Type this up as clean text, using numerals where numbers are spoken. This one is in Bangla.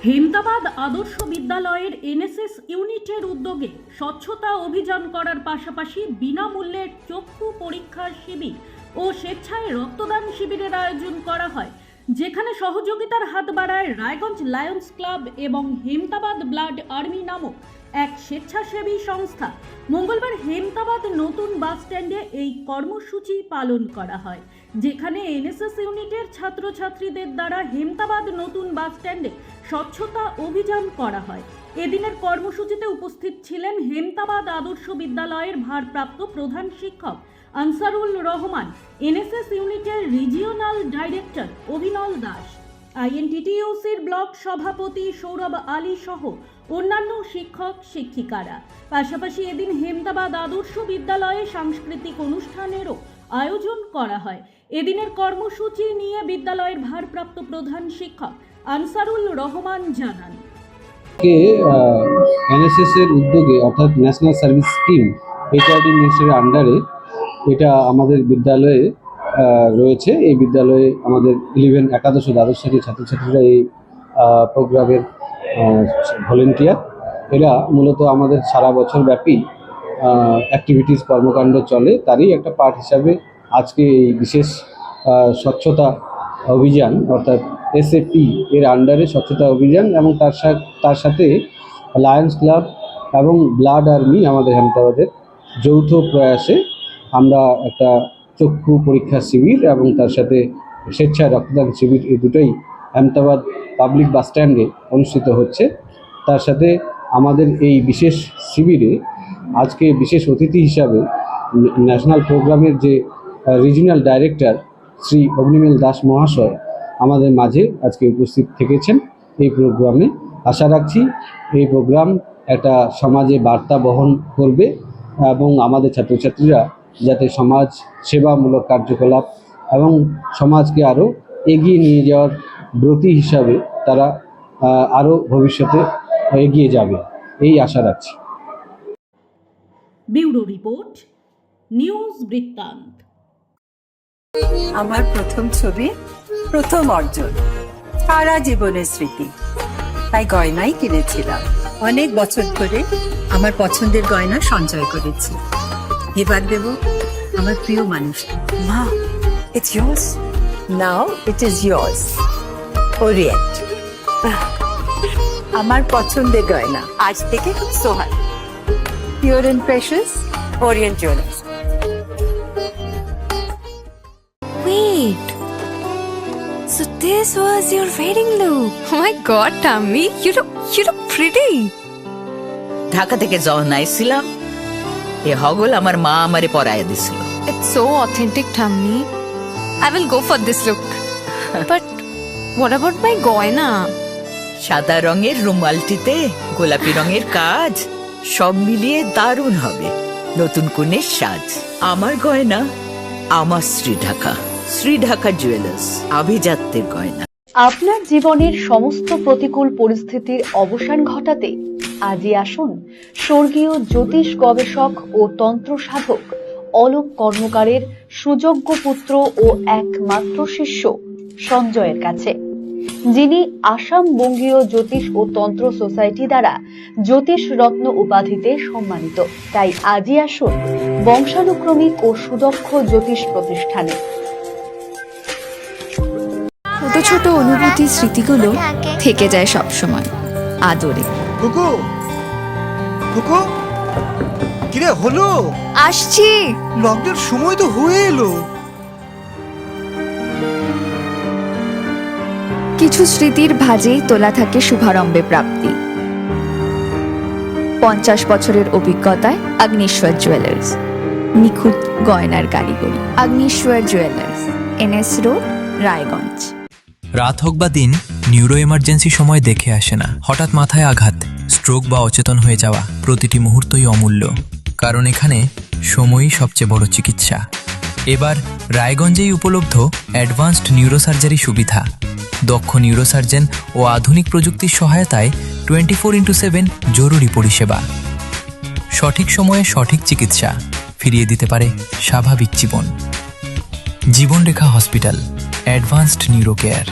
হেমতাবাদ আদর্শ বিদ্যালয়ের এনএসএস ইউনিটের উদ্যোগে স্বচ্ছতা অভিযান করার পাশাপাশি বিনামূল্যে চক্ষু পরীক্ষার শিবির ও স্বেচ্ছায় রক্তদান শিবিরের আয়োজন করা হয়, যেখানে সহযোগিতার হাত বাড়ায় রায়গঞ্জ লায়ন্স ক্লাব এবং হেমতাবাদ ব্লাড আর্মি নামক এক স্বেচ্ছাসেবী সংস্থা। মঙ্গলবার হেমতাবাদ নতুন বাস স্ট্যান্ডে এই কর্মসূচি পালন করা হয়, যেখানে এনএসএস ইউনিটের ছাত্রছাত্রীদের দ্বারা হেমতাবাদ নতুন বাস স্ট্যান্ডে স্বচ্ছতা অভিযান করা হয়। এদিনের কর্মসূচিতে উপস্থিত ছিলেন হেমতাবাদ আদর্শ বিদ্যালয়ের ভারপ্রাপ্ত প্রধান শিক্ষক আনসারুল রহমান, এনএসএস ইউনিটের রিজিওনাল ডাইরেক্টর অভিনল দাস, আইএনটিটিইউসির ব্লক সভাপতি সৌরভ আলী সহ অন্যান্য শিক্ষক শিক্ষিকারা। পাশাপাশি এদিন হেমতাবাদ আদর্শ বিদ্যালয়ে সাংস্কৃতিক অনুষ্ঠানেরও আয়োজন করা হয়। এদিনের কর্মসূচি নিয়ে বিদ্যালয়ের ভারপ্রাপ্ত প্রধান শিক্ষক আনসারুল রহমান জানান, এনএসএস এর উদ্যোগে অর্থাৎ ন্যাশনাল সার্ভিস স্কিম এইচআরডি মিনিস্ট্রির আন্ডারে এটা আমাদের বিদ্যালয়ে রয়েছে। এই বিদ্যালয়ে আমাদের 11 একাদশ ও দ্বাদশ শ্রেণীর ছাত্রছাত্রীরা এই প্রোগ্রামের ভলেন্টিয়ার। এরা মূলত আমাদের সারা বছর ব্যাপী অ্যাক্টিভিটিস কর্মকাণ্ড চলে, তারই একটা পার্ট হিসাবে আজকে এই বিশেষ স্বচ্ছতা অভিযান অর্থাৎ এসএপি এর আন্ডারে স্বচ্ছতা অভিযান এবং তার সাথে লায়ন্স ক্লাব এবং ব্লাড আর্মি আমাদের হেমতাবাদের যৌথ প্রয়াসে আমরা একটা চক্ষু পরীক্ষা শিবির এবং তার সাথে স্বেচ্ছায় রক্তদান শিবির, এই দুটোই হেমতাবাদ পাবলিক বাস স্ট্যান্ডে অনুষ্ঠিত হচ্ছে। তার সাথে আমাদের এই বিশেষ শিবিরে আজকে বিশেষ অতিথি হিসাবে ন্যাশনাল প্রোগ্রামের যে রিজিওনাল ডাইরেক্টর শ্রী অগ্নিমিল দাস মহাশয় আমাদের মাঝে আজকে উপস্থিত থেকেছেন। এই প্রোগ্রামে আশা রাখছি এই প্রোগ্রাম একটা সমাজে বার্তা বহন করবে এবং আমাদের ছাত্রছাত্রীরা যাতে সমাজ সেবামূলক কার্যকলাপ এবং সমাজকে আরও এগিয়ে নিয়ে যাওয়ার ব্রতী হিসাবে তারা আরও ভবিষ্যতে এগিয়ে যাবে, এই আশা রাখছি। ব্যুরো রিপোর্ট, নিউজ বৃত্তান্ত। আমার প্রথম ছবি, প্রথম অর্জন, সারা জীবনের স্মৃতি, তাই গয়নাই কিনেছিলাম। অনেক বছর ধরে আমার পছন্দের গয়না সঞ্চয় করেছি। এবার দেব আমার প্রিয় মানুষ। মা, it's yours. Now it is yours. Orient. আমার পছন্দের গয়না আজ থেকে Sohag, pure and precious, Orient jewellers. Wait. So this was your wedding look. Oh my god, Tammy, you look pretty. Dhaka থেকে যখন আইছিলাম এ হগল আমার মা আমারে পরায় দিছিল। It's so authentic, Tammy. I will go for this look. But what about my goina? সাদা রঙের রুমালটিতে গোলাপি রঙের কাজ, সব মিলিয়ে দারুণ হবে নতুন কনের সাজ। আমার গয়না আমার শ্রী ঢাকা জুয়েলার্স, আভিজাত্যের গয়না। আপনার জীবনের সমস্ত প্রতিকূল পরিস্থিতির অবসান ঘটাতে আজই আসুন স্বর্গীয় জ্যোতিষ গবেষক ও তন্ত্র সাধক অলোক কর্মকারের সুযোগ্য পুত্র ও একমাত্র শিষ্য সঞ্জয়ের কাছে, যিনি আসাম বঙ্গীয় জ্যোতিষ ও তন্ত্র সোসাইটি দ্বারা জ্যোতিষ রত্ন উপাধিতে সম্মানিত। তাই আজই আসুন বংশানুক্রমিক ও সুদক্ষ জ্যোতিষ প্রতিষ্ঠানে। ছোট ছোট অনুভূতি, স্মৃতিগুলো থেকে যায় সব সময় আদরে। কুকু কুকু, কিরে হলো? আসছি। লকডাউন সময় তো হয়ে এলো। কিছু স্মৃতির ভাজেই তোলা থাকে শুভারম্ভে প্রাপ্তি। 50 বছরের অভিজ্ঞতায় অগ্নিশ্বর জুয়েলার্স, নিখুঁত গয়নার কারিগরি। Agnishwar jewellers, NS road, Raiganj. রাত হোক বা দিন, নিউরো এমার্জেন্সি সময় দেখে আসে না। হঠাৎ মাথায় আঘাত, স্ট্রোক বা অচেতন হয়ে যাওয়া, প্রতিটি মুহূর্তই অমূল্য, কারণ এখানে সময়ই সবচেয়ে বড় চিকিৎসা। এবার রায়গঞ্জেই উপলব্ধ অ্যাডভান্সড নিউরোসার্জারি সুবিধা। দক্ষ নিউরোসার্জন ও আধুনিক প্রযুক্তির সহায়তায় 24x7 জরুরি পরিষেবা। সঠিক সময়ে সঠিক চিকিৎসা ফিরিয়ে দিতে পারে স্বাভাবিক জীবন। জীবনরেখা হসপিটাল, অ্যাডভান্সড নিউরো কেয়ার।